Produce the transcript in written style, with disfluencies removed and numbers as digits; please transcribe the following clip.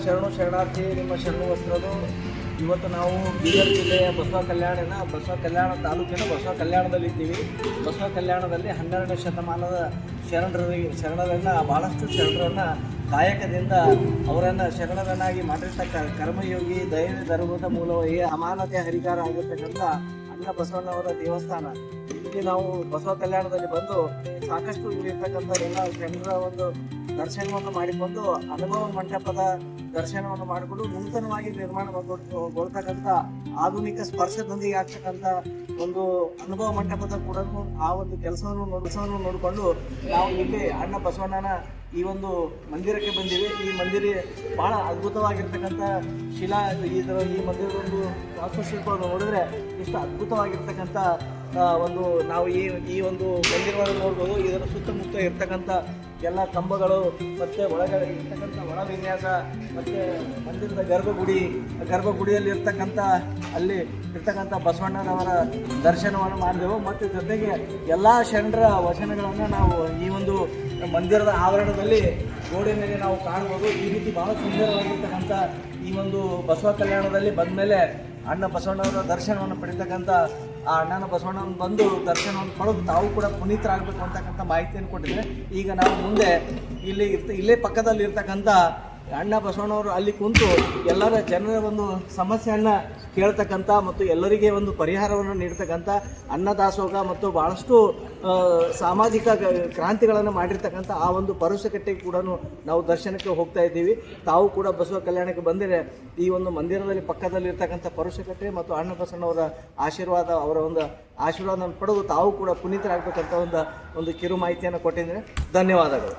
ಶರಣು ಶರಣಾರ್ಥಿ ನಿಮ್ಮ ಶರಣು ವಸ್ತ್ರದು. ಇವತ್ತು ನಾವು ಬೀದರ್ ಜಿಲ್ಲೆಯ ಬಸವ ಕಲ್ಯಾಣ ತಾಲೂಕಿನ ಬಸವ ಕಲ್ಯಾಣದಲ್ಲಿ ಇದ್ದೀವಿ. ಬಸವ ಕಲ್ಯಾಣದಲ್ಲಿ 12ನೇ ಶತಮಾನದ ಶರಣರನ್ನು ಭಾಳಷ್ಟು ಶರಣರನ್ನು ಕಾಯಕದಿಂದ ಅವರನ್ನು ಶರಣರನ್ನಾಗಿ ಮಾಡಿರ್ತಕ್ಕ ಕರ್ಮಯೋಗಿ ದೈವ ಧರ್ಮದ ಮೂಲವಾಗಿ ಅಮಾನತೆ ಹರಿಕಾರ ಆಗಿರ್ತಕ್ಕಂಥ ಅಣ್ಣ ಬಸವಣ್ಣವರ ದೇವಸ್ಥಾನ. ಇಲ್ಲಿ ನಾವು ಬಸವ ಕಲ್ಯಾಣದಲ್ಲಿ ಬಂದು ಸಾಕಷ್ಟು ಇಲ್ಲಿರ್ತಕ್ಕಂಥ ಎಲ್ಲ ಶರಣರ ಒಂದು ದರ್ಶನವನ್ನು ಮಾಡಿಕೊಂಡು ಅನುಭವ ಮಂಟಪದ ದರ್ಶನವನ್ನು ಮಾಡಿಕೊಂಡು ನೂತನವಾಗಿ ನಿರ್ಮಾಣಗೊಳ್ತಕ್ಕಂಥ ಆಧುನಿಕ ಸ್ಪರ್ಶದೊಂದಿಗೆ ಆಗ್ತಕ್ಕಂಥ ಒಂದು ಅನುಭವ ಮಂಟಪದ ಕೂಡ ಆ ಒಂದು ಕೆಲಸವನ್ನು ನೋಡಿಕೊಂಡು ನಾವು ಇಲ್ಲಿ ಅಣ್ಣ ಬಸವಣ್ಣನ ಈ ಒಂದು ಮಂದಿರಕ್ಕೆ ಬಂದಿವಿ. ಈ ಮಂದಿರ ಬಹಳ ಅದ್ಭುತವಾಗಿರ್ತಕ್ಕಂಥ ಈ ಮಂದಿರದ ಒಂದು ವಾಸ್ತುಶಿಲ್ಪವನ್ನು ನೋಡಿದ್ರೆ ಇಷ್ಟು ಅದ್ಭುತವಾಗಿರ್ತಕ್ಕಂಥ ಒಂದು ನಾವು ಈ ಒಂದು ಮಂದಿರವನ್ನು ನೋಡ್ಬೋದು. ಇದರ ಸುತ್ತಮುತ್ತ ಇರ್ತಕ್ಕಂಥ ಎಲ್ಲ ಕಂಬಗಳು ಮತ್ತು ಒಳಗಡೆ ಇರ್ತಕ್ಕಂಥ ಒಳ ವಿನ್ಯಾಸ ಮತ್ತು ಮಂದಿರದ ಗರ್ಭಗುಡಿಯಲ್ಲಿ ಅಲ್ಲಿ ಇರ್ತಕ್ಕಂಥ ಬಸವಣ್ಣನವರ ದರ್ಶನವನ್ನು ಮಾಡಿದೆವು. ಮತ್ತು ಜೊತೆಗೆ ಎಲ್ಲ ಶರಣರ ವಚನಗಳನ್ನು ನಾವು ಈ ಒಂದು ಮಂದಿರದ ಆವರಣದಲ್ಲಿ ಗೋಡೆ ಮೇಲೆ ನಾವು ಕಾಣ್ಬೋದು. ಈ ರೀತಿ ಬಹಳ ಸುಂದರವಾಗಿರ್ತಕ್ಕಂಥ ಈ ಒಂದು ಬಸವ ಕಲ್ಯಾಣದಲ್ಲಿ ಬಂದ ಮೇಲೆ ಅಣ್ಣ ಬಸವಣ್ಣವರ ದರ್ಶನವನ್ನು ಪಡಿತಕ್ಕಂಥ ಆ ಅಣ್ಣನ ಬಸವಣ್ಣನ ಬಂದು ದರ್ಶನವನ್ನು ಪಡೆದು ತಾವು ಕೂಡ ಪುನೀತರಾಗಬೇಕು ಅಂತಕ್ಕಂಥ ಮಾಹಿತಿಯನ್ನು ಕೊಟ್ಟಿದ್ದಾರೆ. ಈಗ ನಾವು ಮುಂದೆ ಇಲ್ಲೇ ಪಕ್ಕದಲ್ಲಿ ಇರ್ತಕ್ಕಂಥ ಅಣ್ಣ ಬಸವಣ್ಣವರು ಅಲ್ಲಿ ಕುಂತು ಎಲ್ಲರ ಜನರ ಒಂದು ಸಮಸ್ಯೆಯನ್ನು ಕೇಳ್ತಕ್ಕಂಥ ಮತ್ತು ಎಲ್ಲರಿಗೆ ಒಂದು ಪರಿಹಾರವನ್ನು ನೀಡ್ತಕ್ಕಂಥ ಅನ್ನದಾಸೋಹ ಮತ್ತು ಭಾಳಷ್ಟು ಸಾಮಾಜಿಕ ಕ್ರಾಂತಿಗಳನ್ನು ಮಾಡಿರ್ತಕ್ಕಂಥ ಆ ಒಂದು ಪರುಸಕಟ್ಟೆಗೆ ಕೂಡ ನಾವು ದರ್ಶನಕ್ಕೆ ಹೋಗ್ತಾ ಇದ್ದೀವಿ. ತಾವು ಕೂಡ ಬಸವ ಕಲ್ಯಾಣಕ್ಕೆ ಬಂದರೆ ಈ ಒಂದು ಮಂದಿರದಲ್ಲಿ ಪಕ್ಕದಲ್ಲಿ ಇರ್ತಕ್ಕಂಥ ಪರುಸಕಟ್ಟೆ ಮತ್ತು ಅಣ್ಣ ಬಸವಣ್ಣವರ ಅವರ ಒಂದು ಆಶೀರ್ವಾದವನ್ನು ಪಡೆದು ತಾವು ಕೂಡ ಪುನೀತರಾಗಬೇಕಂತ ಒಂದು ಕಿರು ಮಾಹಿತಿಯನ್ನು ಕೊಟ್ಟಿದ್ದೇನೆ. ಧನ್ಯವಾದಗಳು.